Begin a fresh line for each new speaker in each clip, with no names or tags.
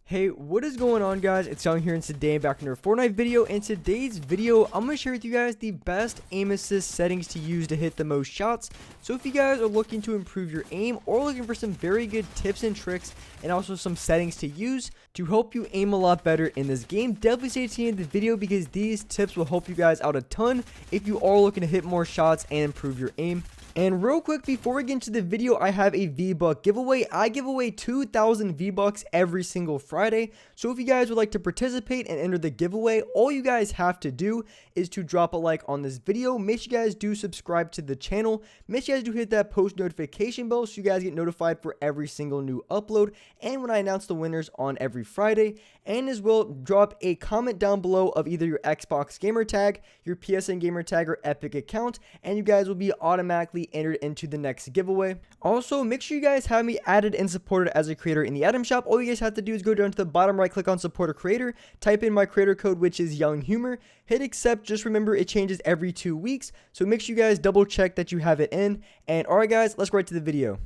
Hey, what is going on, guys? It's Young here, and today I'm back in another Fortnite video. In today's video, I'm going to share with you guys the best aim assist settings to use to hit the most shots. So if you guys are looking to improve your aim or looking for some very good tips and tricks and also some settings to use to help you aim a lot better in this game, definitely stay tuned in the video because these tips will help you guys out a ton if you are looking to hit more shots and improve your aim. And real quick, before we get into the video, I have a V-Buck giveaway. I give away 2,000 V-Bucks every single Friday. So if you guys would like to participate and enter the giveaway, all you guys have to do is to drop a like on this video. Make sure you guys do subscribe to the channel. Make sure you guys do hit that post notification bell so you guys get notified for every single new upload and when I announce the winners on every Friday. And as well, drop a comment down below of either your Xbox gamer tag, your PSN gamer tag, or Epic account, and you guys will be automatically entered into the next giveaway. Also, make sure you guys have me added and supported as a creator in the item shop. All you guys have to do is go down to the bottom right, click on support a creator, type in my creator code, which is Young Humor, hit accept. Just remember it changes every 2 weeks, so make sure you guys double check that you have it in. And alright guys, let's go right to the video.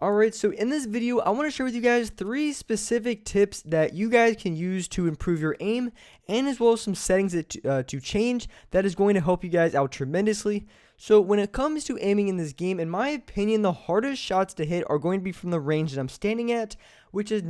Alright, so in this video, I want to share with you guys 3 specific tips that you guys can use to improve your aim, and as well as some settings that to change that is going to help you guys out tremendously. So when it comes to aiming in this game, in my opinion, the hardest shots to hit are going to be from the range that I'm standing at, which is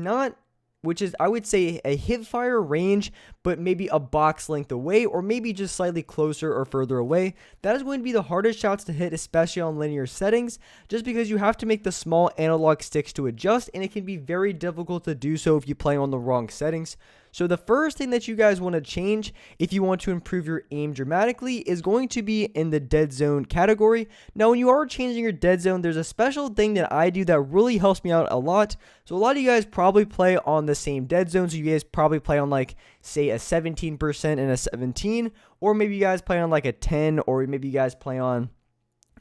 I would say a hip fire range, but maybe a box length away, or maybe just slightly closer or further away. That is going to be the hardest shots to hit, especially on linear settings, just because you have to make the small analog sticks to adjust, and it can be very difficult to do so if you play on the wrong settings. So the first thing that you guys want to change if you want to improve your aim dramatically is going to be in the dead zone category. Now, when you are changing your dead zone, there's a special thing that I do that really helps me out a lot. So a lot of you guys probably play on the same dead zone. So you guys probably play on like, say, a 17% and a 17, or maybe you guys play on like a 10, or maybe you guys play on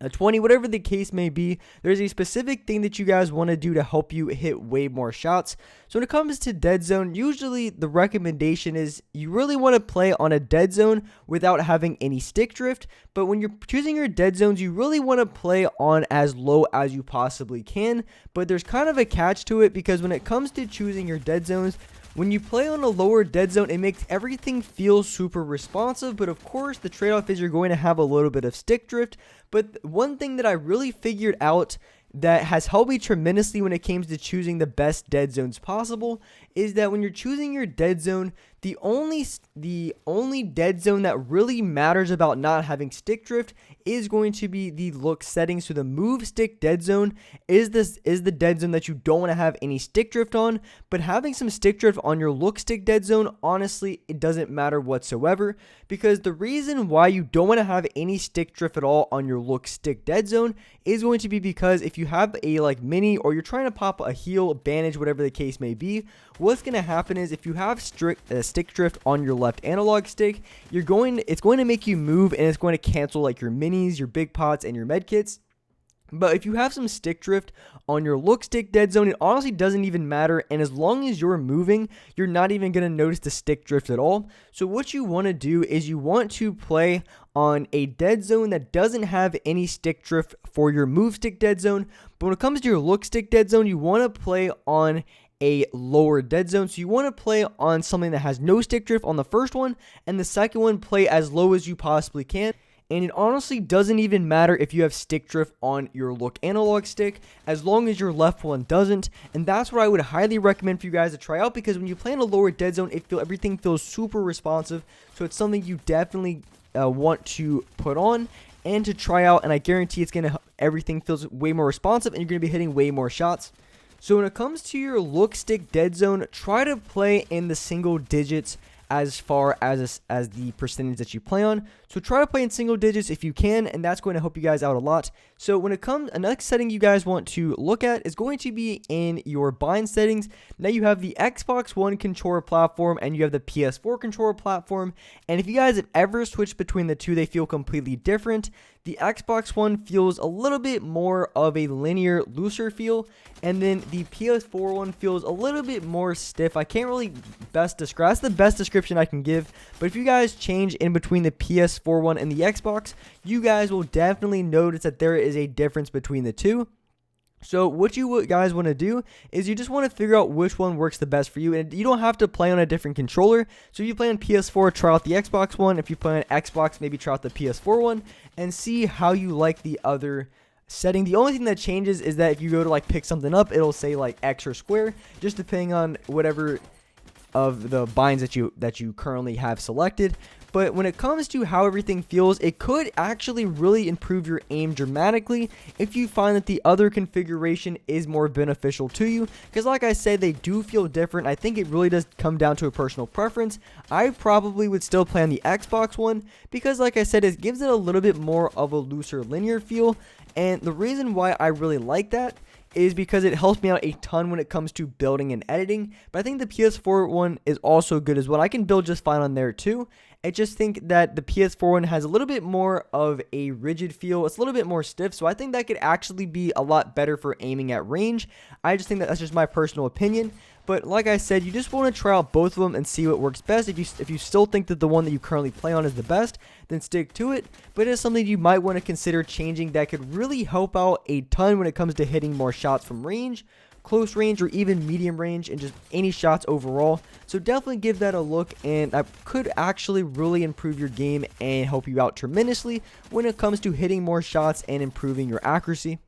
a 20, whatever the case may be. There's a specific thing that you guys want to do to help you hit way more shots. So when it comes to dead zone, usually the recommendation is you really want to play on a dead zone without having any stick drift. But when you're choosing your dead zones, you really want to play on as low as you possibly can. But there's kind of a catch to it, because when it comes to choosing your dead zones, when you play on a lower dead zone, it makes everything feel super responsive, but of course the trade-off is you're going to have a little bit of stick drift. But one thing that I really figured out that has helped me tremendously when it comes to choosing the best dead zones possible is that when you're choosing your dead zone, the only dead zone that really matters about not having stick drift is going to be the look settings. So the move stick dead zone is the dead zone that you don't want to have any stick drift on, but having some stick drift on your look stick dead zone, honestly, it doesn't matter whatsoever, because the reason why you don't want to have any stick drift at all on your look stick dead zone is going to be because if you have a like mini, or you're trying to pop a heal, bandage, whatever the case may be, what's going to happen is if you have stick drift on your left analog stick, it's going to make you move, and it's going to cancel like your minis, your big pots, and your med kits. But if you have some stick drift on your look stick dead zone, it honestly doesn't even matter, and as long as you're moving, you're not even going to notice the stick drift at all. So what you want to do is you want to play on a dead zone that doesn't have any stick drift for your move stick dead zone. But when it comes to your look stick dead zone, you want to play on a lower dead zone. So you want to play on something that has no stick drift on the first one, and the second one play as low as you possibly can. And it honestly doesn't even matter if you have stick drift on your look analog stick, as long as your left one doesn't. And that's what I would highly recommend for you guys to try out, because when you play in a lower dead zone, everything feels super responsive. So it's something you definitely want to put on and to try out, and I guarantee everything feels way more responsive, and you're going to be hitting way more shots. So when it comes to your look stick dead zone, try to play in the single digits as far as the percentage that you play on. So try to play in single digits if you can, and that's going to help you guys out a lot. So when it comes, the next setting you guys want to look at is going to be in your bind settings. Now you have the Xbox One controller platform and you have the PS4 controller platform, and if you guys have ever switched between the two, they feel completely different. The Xbox One feels a little bit more of a linear, looser feel, and then the PS4 one feels a little bit more stiff. I can't really best describe. That's the best description I can give. But if you guys change in between the PS4 one and the Xbox, you guys will definitely notice that there is a difference between the two. So what you guys want to do is you just want to figure out which one works the best for you, and you don't have to play on a different controller. So if you play on PS4, try out the Xbox one. If you play on Xbox, maybe try out the PS4 one and see how you like the other setting. The only thing that changes is that if you go to like pick something up, it'll say like X or square, just depending on whatever of the binds that you currently have selected. But when it comes to how everything feels, it could actually really improve your aim dramatically if you find that the other configuration is more beneficial to you. Because like I said, they do feel different. I think it really does come down to a personal preference. I probably would still play on the Xbox one because like I said, it gives it a little bit more of a looser linear feel. And the reason why I really like that is because it helps me out a ton when it comes to building and editing. But I think the PS4 one is also good as well. I can build just fine on there too. I just think that the PS4 one has a little bit more of a rigid feel. It's a little bit more stiff, so I think that could actually be a lot better for aiming at range. I just think that's just my personal opinion. But like I said, you just want to try out both of them and see what works best. If you still think that the one that you currently play on is the best, then stick to it. But it is something you might want to consider changing that could really help out a ton when it comes to hitting more shots from range, close range, or even medium range, and just any shots overall. So definitely give that a look, and that could actually really improve your game and help you out tremendously when it comes to hitting more shots and improving your accuracy.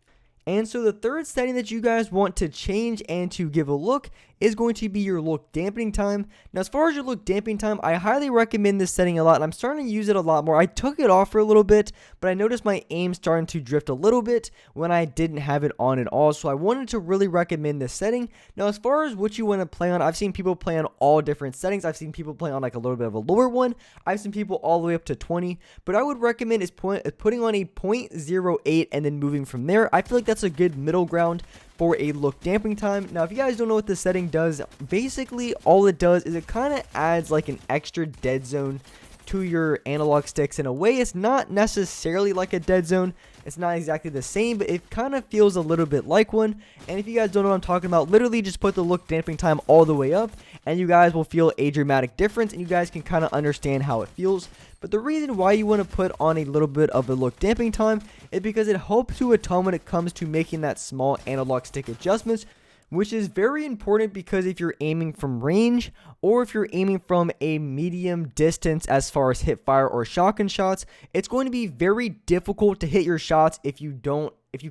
And so the third setting that you guys want to change and to give a look is going to be your look dampening time. Now, as far as your look dampening time, I highly recommend this setting a lot, and I'm starting to use it a lot more. I took it off for a little bit, but I noticed my aim starting to drift a little bit when I didn't have it on at all, so I wanted to really recommend this setting. Now, as far as what you want to play on, I've seen people play on all different settings. I've seen people play on like a little bit of a lower one. I've seen people all the way up to 20, but I would recommend is putting on a 0.08 and then moving from there. I feel like that's a good middle ground for a look dampening time. Now, if you guys don't know what this setting does, basically all it does is it kind of adds like an extra dead zone to your analog sticks. In a way, it's not necessarily like a dead zone. It's not exactly the same, but it kind of feels a little bit like one. And if you guys don't know what I'm talking about, literally just put the look dampening time all the way up and you guys will feel a dramatic difference, and you guys can kind of understand how it feels. But the reason why you want to put on a little bit of a look dampening time is because it helps you a ton when it comes to making that small analog stick adjustments, which is very important because if you're aiming from range or if you're aiming from a medium distance as far as hip fire or shotgun shots, it's going to be very difficult to hit your shots if you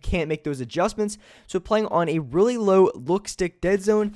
can't make those adjustments. So playing on a really low look stick dead zone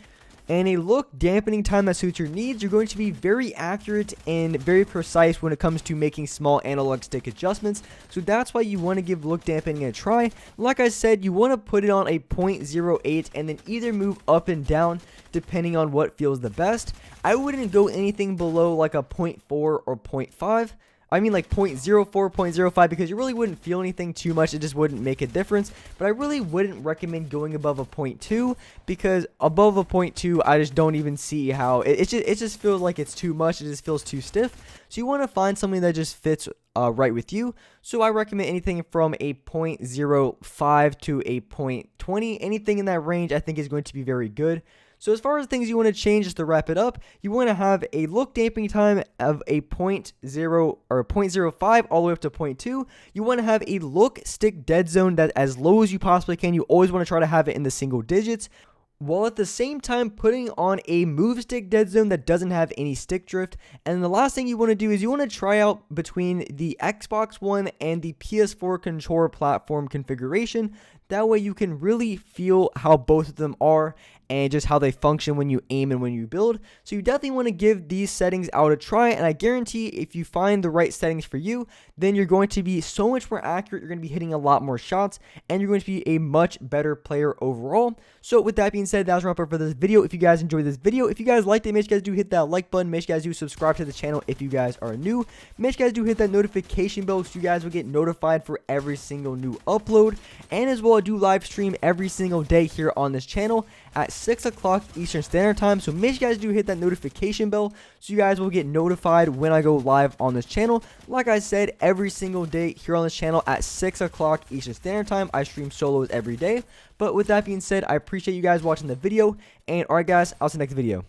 and a look dampening time that suits your needs, you're going to be very accurate and very precise when it comes to making small analog stick adjustments. So that's why you want to give look dampening a try. Like I said, you want to put it on a 0.08 and then either move up and down depending on what feels the best. I wouldn't go anything below like a 0.4 or 0.5. I mean like 0.04, 0.05, because you really wouldn't feel anything too much. It just wouldn't make a difference. But I really wouldn't recommend going above a 0.2, because above a 0.2, I just don't even see how. It just feels like it's too much. It just feels too stiff. So you want to find something that just fits right with you. So I recommend anything from a 0.05 to a 0.20. Anything in that range I think is going to be very good. So as far as things you want to change, just to wrap it up, you want to have a look dampening time of a 0.0 or 0.05 all the way up to 0.2. You want to have a look stick dead zone that as low as you possibly can. You always want to try to have it in the single digits, while at the same time putting on a move stick dead zone that doesn't have any stick drift. And then the last thing you want to do is you want to try out between the Xbox One and the PS4 controller platform configuration. That way you can really feel how both of them are and just how they function when you aim and when you build. So you definitely want to give these settings out a try, and I guarantee if you find the right settings for you, then you're going to be so much more accurate, you're going to be hitting a lot more shots, and you're going to be a much better player overall. So with that being said, that was a wrap up for this video. If you guys enjoyed this video, if you guys liked it, make sure you guys do hit that like button, make sure you guys do subscribe to the channel if you guys are new, make sure you guys do hit that notification bell so you guys will get notified for every single new upload, and as well I do live stream every single day here on this channel at 6 o'clock Eastern Standard Time. So make sure you guys do hit that notification bell so you guys will get notified when I go live on this channel. Like I said, every single day here on this channel at 6 o'clock Eastern Standard Time. I stream solos every day. But with that being said, I appreciate you guys watching the video. And alright guys, I'll see you next video.